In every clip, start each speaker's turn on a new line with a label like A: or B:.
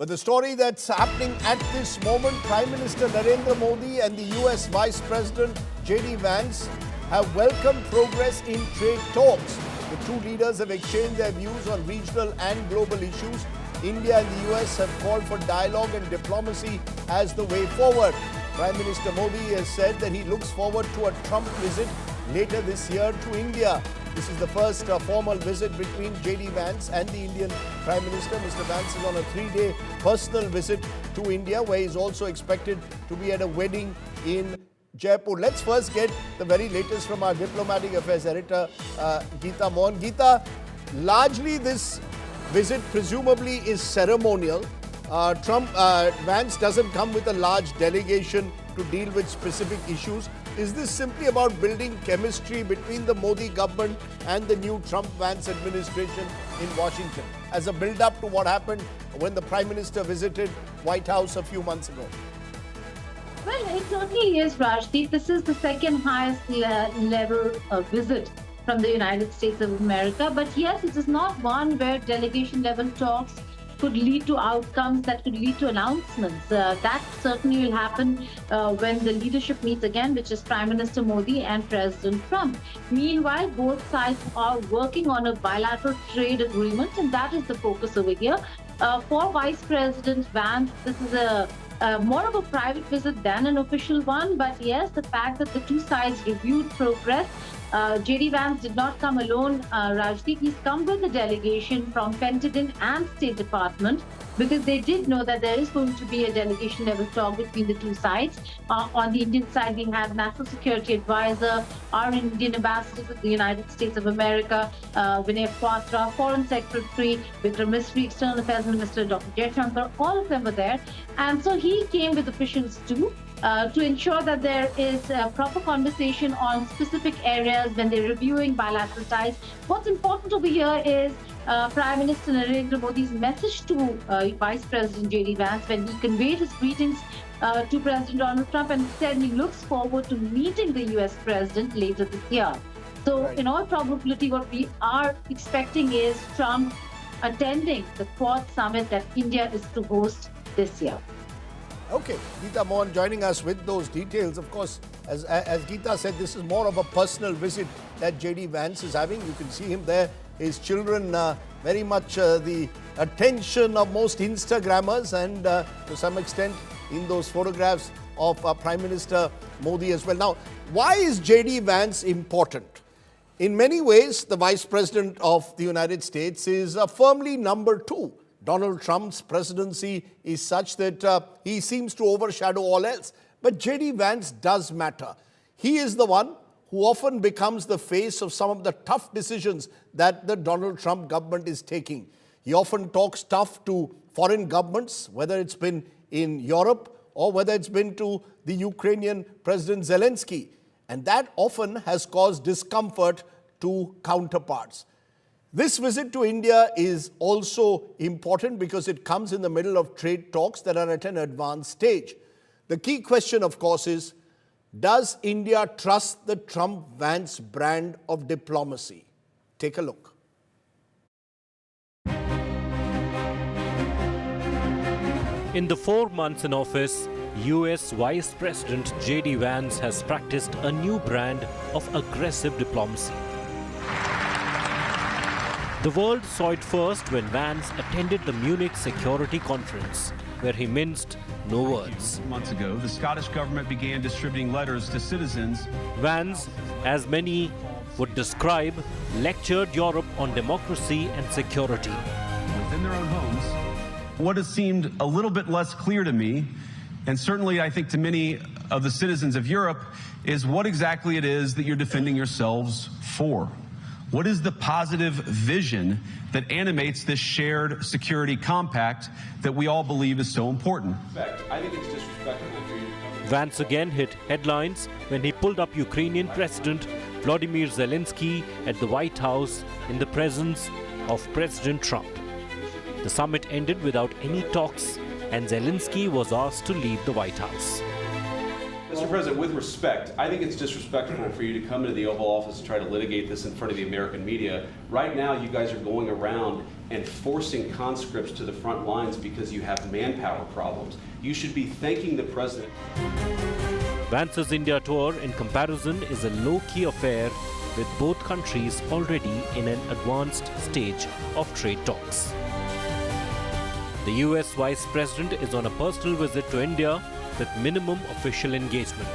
A: But the story that's happening at this moment, Prime Minister Narendra Modi and the US Vice President Modi-Vance have welcomed progress in trade talks. The two leaders have exchanged their views on regional and global issues. India and the US have called for dialogue and diplomacy as the way forward. Prime Minister Modi has said that he looks forward to a Trump visit later this year to India. This is the first formal visit between Modi-Vance and the Indian Prime Minister. Mr. Vance is on a 3-day personal visit to India, where he is also expected to be at a wedding in Jaipur. Let's first get the very latest from our diplomatic affairs editor, Geeta Mohan. Geeta, largely this visit presumably is ceremonial. Vance doesn't come with a large delegation to deal with specific issues. Is this simply about building chemistry between the Modi government and the new Trump-Vance administration in Washington, as a build-up to what happened when the Prime Minister visited White House a few months ago?
B: Well, it certainly is, Rajdeep. This is the second highest level visit from the United States of America. But yes, it is not one where delegation level talks could lead to outcomes that could lead to announcements. That certainly will happen when the leadership meets again, which is Prime Minister Modi and President Trump. Meanwhile, both sides are working on a bilateral trade agreement, and that is the focus over here. For Vice President Vance, this is more of a private visit than an official one. But yes, the fact that the two sides reviewed progress. Modi-Vance did not come alone, Rajdeep. He's come with a delegation from Pentagon and State Department, because they did know that there is going to be a delegation level talk between the two sides. On the Indian side, we have National Security Advisor, our Indian Ambassador to the United States of America, Vinay Kwatra, Foreign Secretary, Vikram Misri, External Affairs Minister, Dr. Jaishankar, all of them were there. And so he came with officials too, to ensure that there is a proper conversation on specific areas when they're reviewing bilateral ties. What's important over here is Prime Minister Narendra Modi's message to Vice President Modi-Vance when he conveyed his greetings to President Donald Trump, and said he looks forward to meeting the US President later this year. So in all probability, what we are expecting is Trump attending the Quad Summit that India is to host this year.
A: Okay, Geeta Mohan joining us with those details. Of course, as Geeta said, this is more of a personal visit that Modi-Vance is having. You can see him there. His children very much the attention of most Instagrammers, and to some extent in those photographs of Prime Minister Modi as well. Now, why is Modi-Vance important? In many ways, the Vice President of the United States is firmly number 2. Donald Trump's presidency is such that he seems to overshadow all else. But Modi-Vance does matter. He is the one who often becomes the face of some of the tough decisions that the Donald Trump government is taking. He often talks tough to foreign governments, whether it's been in Europe or whether it's been to the Ukrainian President Zelensky. And that often has caused discomfort to counterparts. This visit to India is also important because it comes in the middle of trade talks that are at an advanced stage. The key question, of course, is, does India trust the Trump-Vance brand of diplomacy? Take a look.
C: In the 4 months in office, US Vice President Modi-Vance has practiced a new brand of aggressive diplomacy. The world saw it first when Vance attended the Munich Security Conference, where he minced no words.
D: Months ago, the Scottish government began distributing letters to citizens.
C: Vance, as many would describe, lectured Europe on democracy and security.
D: Within their own homes. What has seemed a little bit less clear to me, and certainly I think to many of the citizens of Europe, is what exactly it is that you're defending yourselves for. What is the positive vision that animates this shared security compact that we all believe is so important?
E: I think it's disrespectful for you to come.
C: Vance again hit headlines when he pulled up Ukrainian President Volodymyr Zelensky at the White House in the presence of President Trump. The summit ended without any talks, and Zelensky was asked to leave the White House.
E: Mr. President, with respect, I think it's disrespectful for you to come into the Oval Office and try to litigate this in front of the American media. Right now, you guys are going around and forcing conscripts to the front lines because you have manpower problems. You should be thanking the president.
C: Vance's India tour, in comparison, is a low-key affair with both countries already in an advanced stage of trade talks. The US Vice President is on a personal visit to India with minimum official engagement.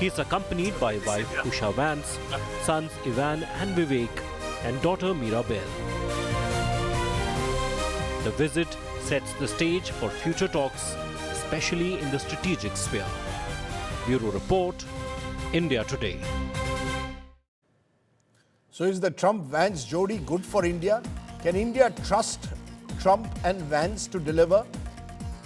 C: He is accompanied by wife Usha Vance, sons Ivan and Vivek, and daughter Mirabel. The visit sets the stage for future talks, especially in the strategic sphere. Bureau Report, India Today.
A: So is the Trump-Vance Jodi good for India? Can India trust Trump and Vance to deliver?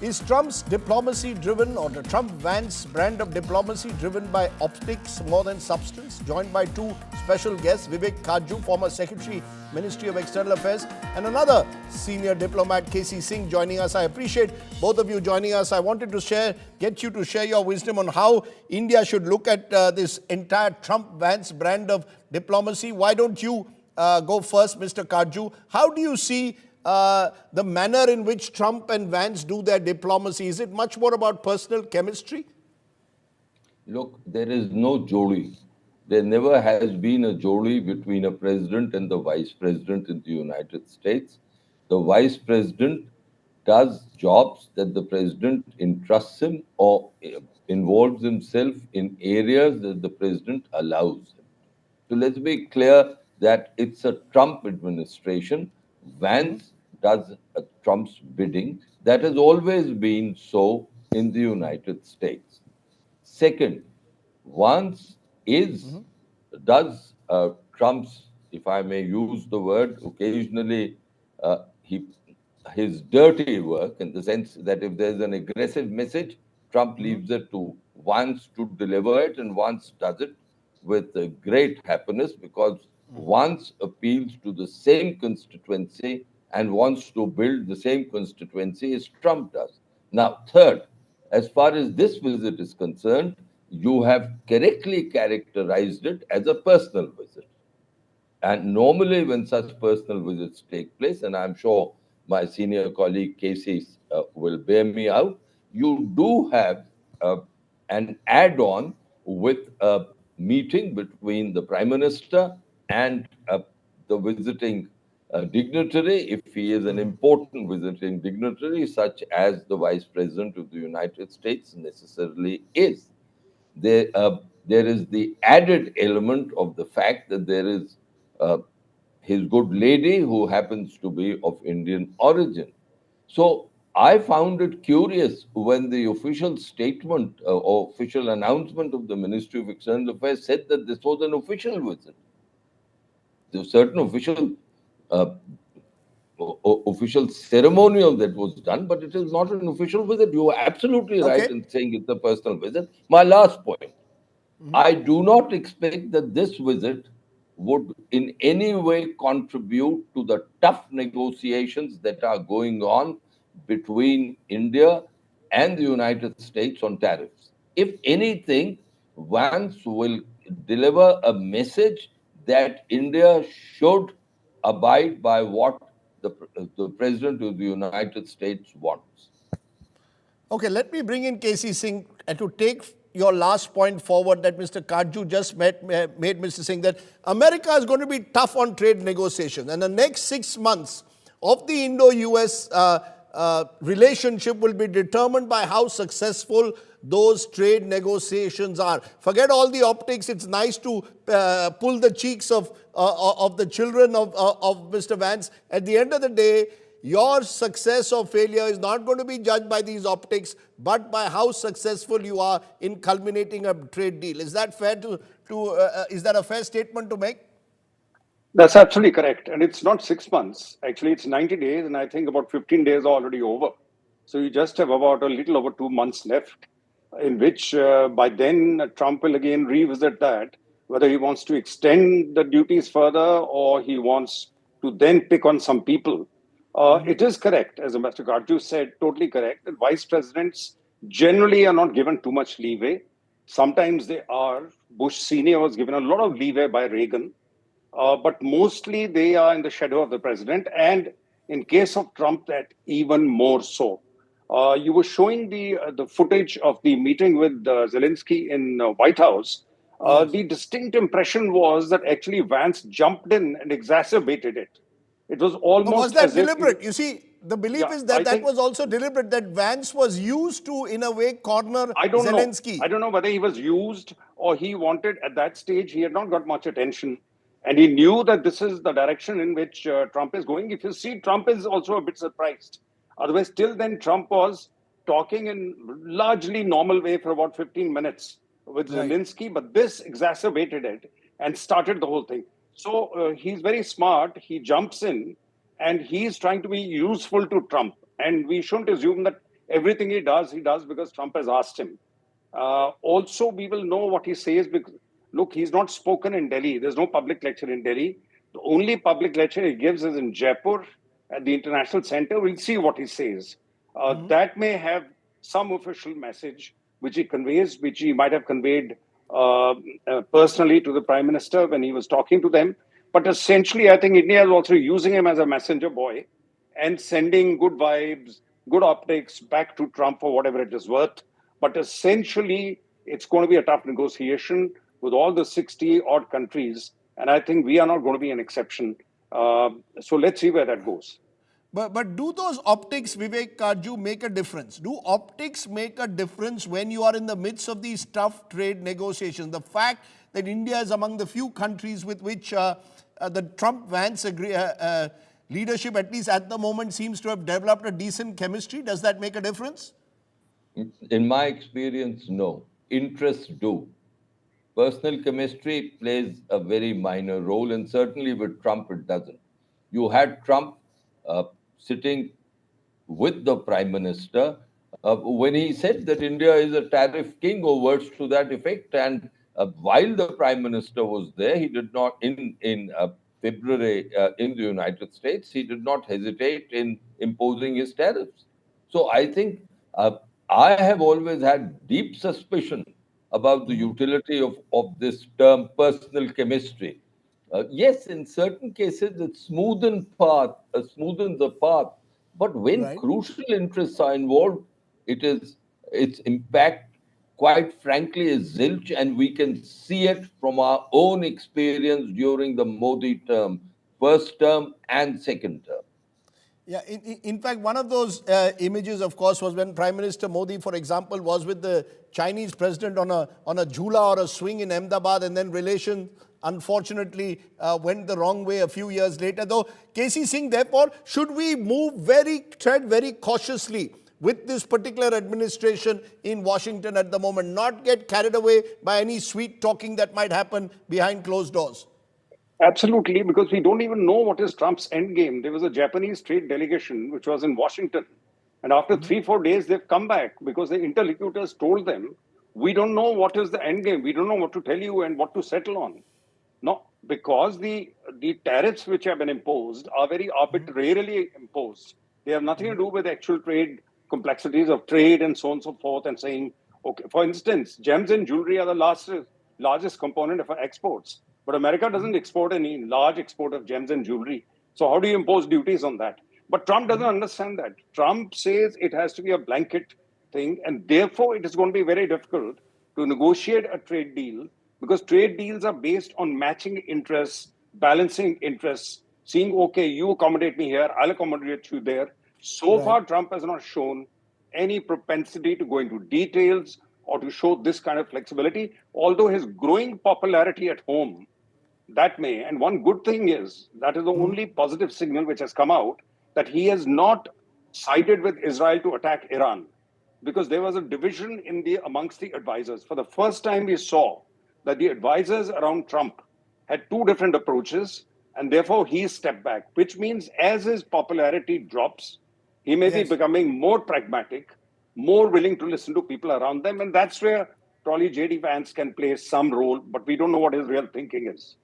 A: Is Trump's diplomacy driven, or the Trump-Vance brand of diplomacy driven by optics more than substance? Joined by two special guests, Vivek Kaju, former Secretary, Ministry of External Affairs, and another senior diplomat, K.C. Singh, joining us. I appreciate both of you joining us. I wanted to get you to share your wisdom on how India should look at this entire Trump-Vance brand of diplomacy. Why don't you go first, Mr. Kaju? How do you see the manner in which Trump and Vance do their diplomacy? Is it much more about personal chemistry?
F: Look, there is no Jodi. There never has been a Jodi between a president and the vice president in the United States. The vice president does jobs that the president entrusts him or involves himself in areas that the president allows him. So let's be clear that it's a Trump administration. Vance does Trump's bidding. That has always been so in the United States. Second, Vance does Trump's, if I may use the word, occasionally his dirty work, in the sense that if there's an aggressive message, Trump leaves it to Vance to deliver it, and Vance does it with great happiness, because Vance appeals to the same constituency and wants to build the same constituency as Trump does. Now, third, as far as this visit is concerned, you have correctly characterized it as a personal visit. And normally when such personal visits take place, and I'm sure my senior colleague Casey will bear me out, you do have an add-on with a meeting between the Prime Minister and the visiting dignitary, if he is an important visiting dignitary, such as the Vice President of the United States necessarily is. There is the added element of the fact that there is his good lady who happens to be of Indian origin. So I found it curious when the official statement or official announcement of the Ministry of External Affairs said that this was an official visit. There was certain official ceremonial that was done, but it is not an official visit. You are absolutely right in saying it's a personal visit. My last point, I do not expect that this visit would in any way contribute to the tough negotiations that are going on between India and the United States on tariffs. If anything, Vance will deliver a message that India should abide by what the President of the United States wants.
A: Okay, let me bring in K.C. Singh to take your last point forward that Mr. Kaju just made Mr. Singh, that America is going to be tough on trade negotiations. And the next 6 months of the Indo-US relationship will be determined by how successful those trade negotiations are. Forget all the optics. It's nice to pull the cheeks of the children of Mr. Vance. At the end of the day, your success or failure is not going to be judged by these optics, but by how successful you are in culminating a trade deal. Is that fair is that a fair statement to make?
G: That's absolutely correct. And it's not 6 months. Actually, it's 90 days, and I think about 15 days are already over. So you just have about a little over 2 months left, in which by then Trump will again revisit that, whether he wants to extend the duties further or he wants to then pick on some people. It is correct, as Mr. Kaju said, totally correct, that vice presidents generally are not given too much leeway. Sometimes they are. Bush Sr. was given a lot of leeway by Reagan, but mostly they are in the shadow of the president. And in case of Trump, that even more so. You were showing the footage of the meeting with Zelensky in White House.
A: Yes.
G: The distinct impression was that actually Vance jumped in and exacerbated it. It was
A: But was
G: almost
A: that
G: as if,
A: deliberate? You see, the belief
G: yeah,
A: is
G: I
A: that that
G: think,
A: was also deliberate, that Vance was used to, in a way, corner
G: I don't know.
A: Zelensky.
G: I don't know whether he was used or he wanted at that stage, he had not got much attention. And he knew that this is the direction in which Trump is going. If you see, Trump is also a bit surprised. Otherwise, till then, Trump was talking in largely normal way for about 15 minutes with
A: Right.
G: Zelensky, but this exacerbated it and started the whole thing. So he's very smart. He jumps in and he's trying to be useful to Trump. And we shouldn't assume that everything he does because Trump has asked him. Also, we will know what he says because, look, he's not spoken in Delhi. There's no public lecture in Delhi. The only public lecture he gives is in Jaipur at the International Center. We'll see what he says. That may have some official message which he conveys, which he might have conveyed personally to the Prime Minister when he was talking to them. But essentially, I think India is also using him as a messenger boy and sending good vibes, good optics back to Trump for whatever it is worth. But essentially, it's going to be a tough negotiation with all the 60 odd countries. And I think we are not going to be an exception. So let's see where that goes.
A: But do those optics, Vivek Karju, make a difference? Do optics make a difference when you are in the midst of these tough trade negotiations? The fact that India is among the few countries with which the Trump-Vance leadership, at least at the moment, seems to have developed a decent chemistry, does that make a difference?
F: In my experience, no. Interests do. Personal chemistry plays a very minor role, and certainly with Trump, it doesn't. You had Trump sitting with the Prime Minister when he said that India is a tariff king or words to that effect. And while the Prime Minister was there, he did not, in February in the United States, he did not hesitate in imposing his tariffs. So I think I have always had deep suspicion about the utility of this term personal chemistry. Yes, in certain cases it smoothens the path, but when
A: Right.
F: crucial interests are involved, its impact, quite frankly, is zilch, and we can see it from our own experience during the Modi term, first term and second term.
A: Yeah, in fact, one of those images, of course, was when Prime Minister Modi, for example, was with the Chinese president on a jhula or a swing in Ahmedabad, and then relations, unfortunately, went the wrong way a few years later. Though, KC Singh, therefore, should we tread very cautiously with this particular administration in Washington at the moment, not get carried away by any sweet talking that might happen behind closed doors?
G: Absolutely, because we don't even know what is Trump's end game. There was a Japanese trade delegation which was in Washington. And after 3-4 days, they've come back because the interlocutors told them, we don't know what is the end game. We don't know what to tell you and what to settle on. No, because the tariffs which have been imposed are very arbitrarily imposed. They have nothing to do with actual trade complexities of trade and so on and so forth. And saying, okay, for instance, gems and jewelry are the largest component of our exports. But America doesn't export any large export of gems and jewelry. So how do you impose duties on that? But Trump doesn't understand that. Trump says it has to be a blanket thing, and therefore it is going to be very difficult to negotiate a trade deal because trade deals are based on matching interests, balancing interests, seeing, okay, you accommodate me here, I'll accommodate you there. So
A: Right.
G: far, Trump has not shown any propensity to go into details or to show this kind of flexibility, although his growing popularity at home, that may. And one good thing is that is the only positive signal which has come out that he has not sided with Israel to attack Iran, because there was a division amongst the advisors. For the first time, we saw that the advisors around Trump had two different approaches, and therefore he stepped back, which means as his popularity drops, he may be
A: Yes.
G: becoming more pragmatic, more willing to listen to people around them. And that's where probably JD Vance can play some role, but we don't know what his real thinking is.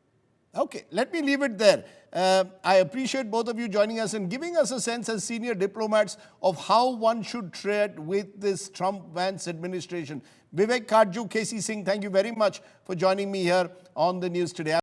A: Okay, let me leave it there. I appreciate both of you joining us and giving us a sense as senior diplomats of how one should tread with this Trump-Vance administration. Vivek Kajju, KC Singh, thank you very much for joining me here on the news today.